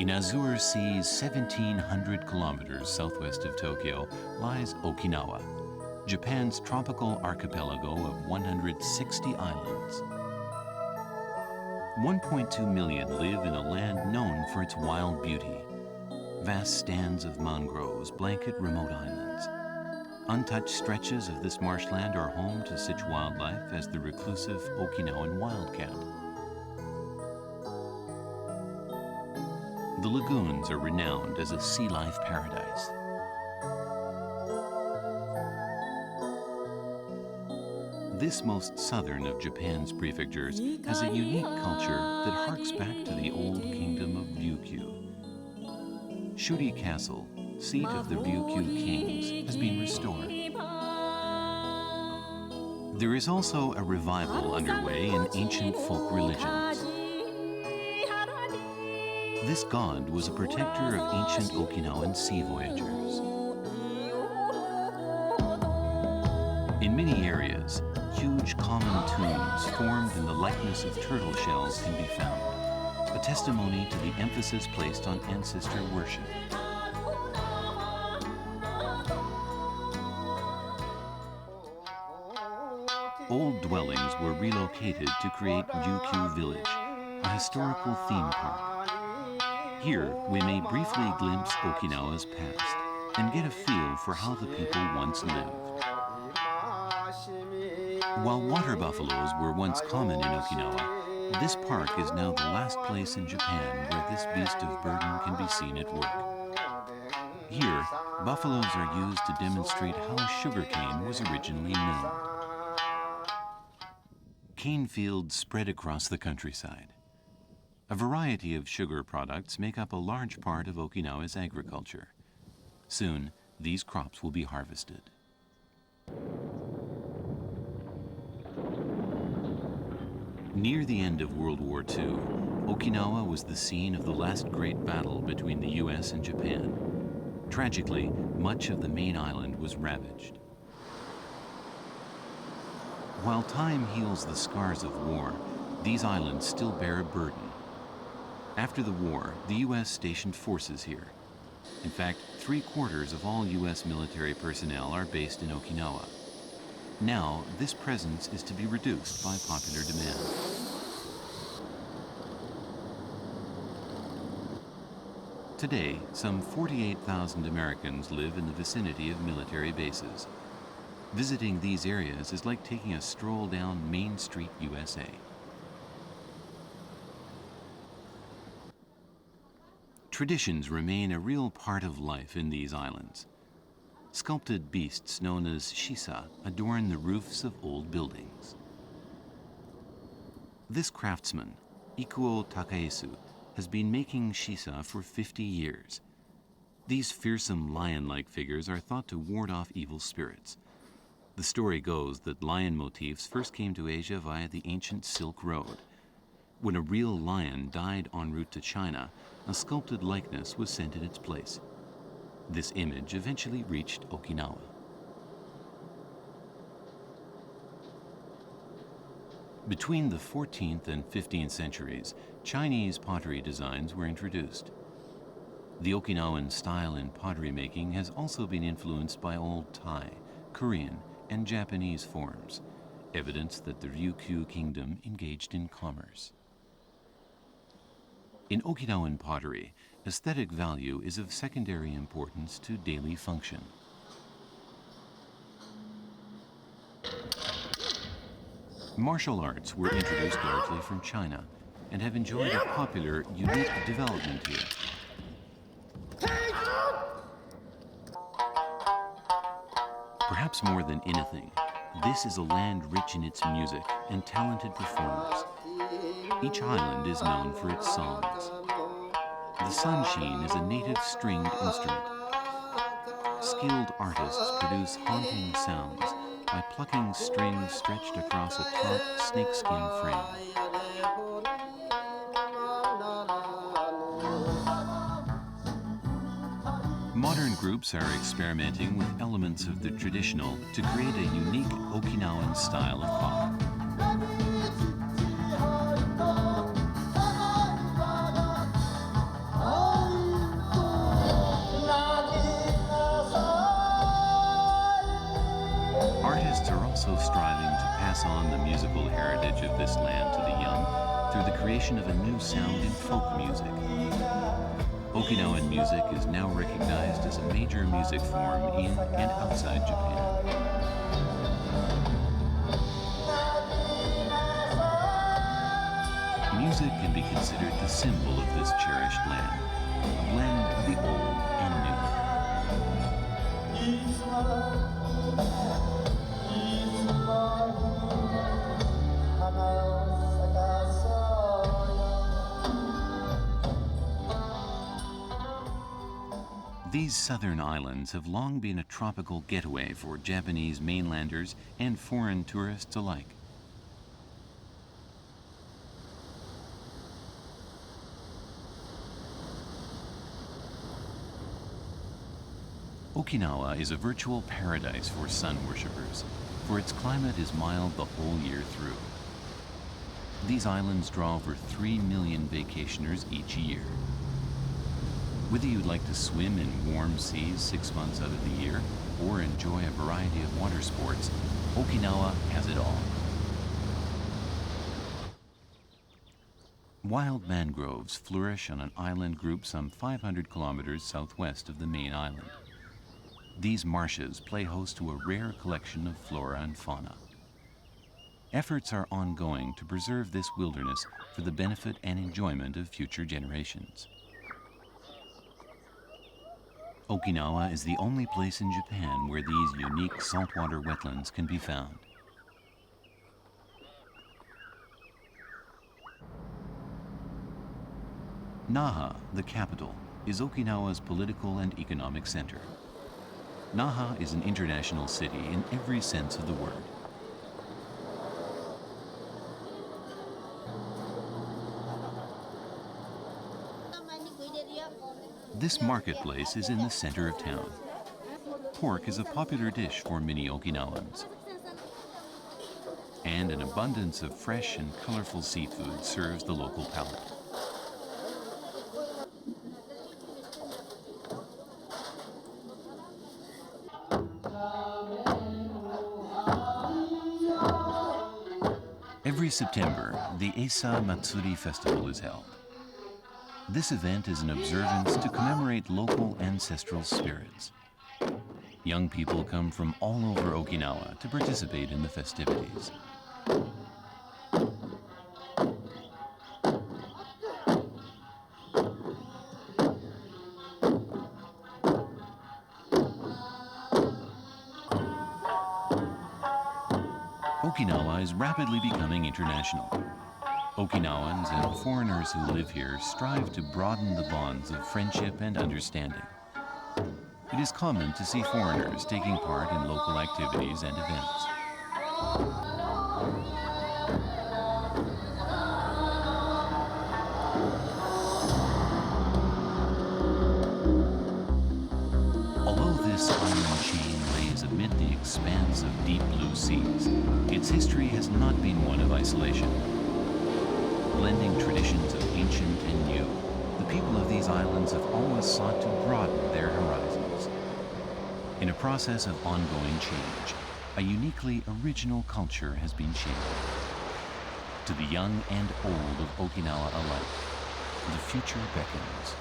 In Azure Sea's 1,700 kilometers southwest of Tokyo lies Okinawa, Japan's tropical archipelago of 160 islands. 1.2 million live in a land known for its wild beauty. Vast stands of mangroves blanket remote islands. Untouched stretches of this marshland are home to such wildlife as the reclusive Okinawan wildcat. The lagoons are renowned as a sea life paradise. This most southern of Japan's prefectures has a unique culture that harks back to the old kingdom of Ryukyu. Shuri Castle, seat of the Ryukyu kings, has been restored. There is also a revival underway in ancient folk religions. This god was a protector of ancient Okinawan sea voyagers. In many areas, huge common tombs formed in the likeness of turtle shells can be found, a testimony to the emphasis placed on ancestor worship. Old dwellings were relocated to create Ryukyu Village, a historical theme park. Here, we may briefly glimpse Okinawa's past and get a feel for how the people once lived. While water buffaloes were once common in Okinawa, this park is now the last place in Japan where this beast of burden can be seen at work. Here, buffaloes are used to demonstrate how sugarcane was originally milled. Cane fields spread across the countryside. A variety of sugar products make up a large part of Okinawa's agriculture. Soon, these crops will be harvested. Near the end of World War II, Okinawa was the scene of the last great battle between the US and Japan. Tragically, much of the main island was ravaged. While time heals the scars of war, these islands still bear a burden. After the war, the US stationed forces here. In fact, 3/4 of all US military personnel are based in Okinawa. Now, this presence is to be reduced by popular demand. Today, some 48,000 Americans live in the vicinity of military bases. Visiting these areas is like taking a stroll down Main Street, USA. Traditions remain a real part of life in these islands. Sculpted beasts known as shisa adorn the roofs of old buildings. This craftsman, Ikuo Takaesu, has been making shisa for 50 years. These fearsome lion-like figures are thought to ward off evil spirits. The story goes that lion motifs first came to Asia via the ancient Silk Road. When a real lion died en route to China, a sculpted likeness was sent in its place. This image eventually reached Okinawa. Between the 14th and 15th centuries, Chinese pottery designs were introduced. The Okinawan style in pottery making has also been influenced by old Thai, Korean, and Japanese forms, evidence that the Ryukyu kingdom engaged in commerce. In Okinawan pottery, aesthetic value is of secondary importance to daily function. Martial arts were introduced largely from China and have enjoyed a popular, unique development here. Perhaps more than anything, this is a land rich in its music and talented performers. Each island is known for its songs. The sunsheen is a native stringed instrument. Skilled artists produce haunting sounds by plucking strings stretched across a taut snakeskin frame. Modern groups are experimenting with elements of the traditional to create a unique Okinawan style of pop. Oh artists are also striving to pass on the musical heritage of this land to the young through the creation of a new sound in folk music. Okinawan music is now recognized as a major music form in and outside Japan. Music can be considered the symbol of this cherished land, a blend of the old and new. These southern islands have long been a tropical getaway for Japanese mainlanders and foreign tourists alike. Okinawa is a virtual paradise for sun worshippers, for its climate is mild the whole year through. These islands draw over 3 million vacationers each year. Whether you'd like to swim in warm seas 6 months out of the year or enjoy a variety of water sports, Okinawa has it all. Wild mangroves flourish on an island group some 500 kilometers southwest of the main island. These marshes play host to a rare collection of flora and fauna. Efforts are ongoing to preserve this wilderness for the benefit and enjoyment of future generations. Okinawa is the only place in Japan where these unique saltwater wetlands can be found. Naha, the capital, is Okinawa's political and economic center. Naha is an international city in every sense of the word. This marketplace is in the center of town. Pork is a popular dish for many Okinawans. And an abundance of fresh and colorful seafood serves the local palate. Every September, the Eisa Matsuri Festival is held. This event is an observance to commemorate local ancestral spirits. Young people come from all over Okinawa to participate in the festivities. Okinawa is rapidly becoming international. Okinawans and foreigners who live here strive to broaden the bonds of friendship and understanding. It is common to see foreigners taking part in local activities and events. Although this island chain lays amid the expanse of deep blue seas, its history has not been one of isolation. Blending traditions of ancient and new, the people of these islands have always sought to broaden their horizons. In a process of ongoing change, a uniquely original culture has been shaped. To the young and old of Okinawa alike, the future beckons.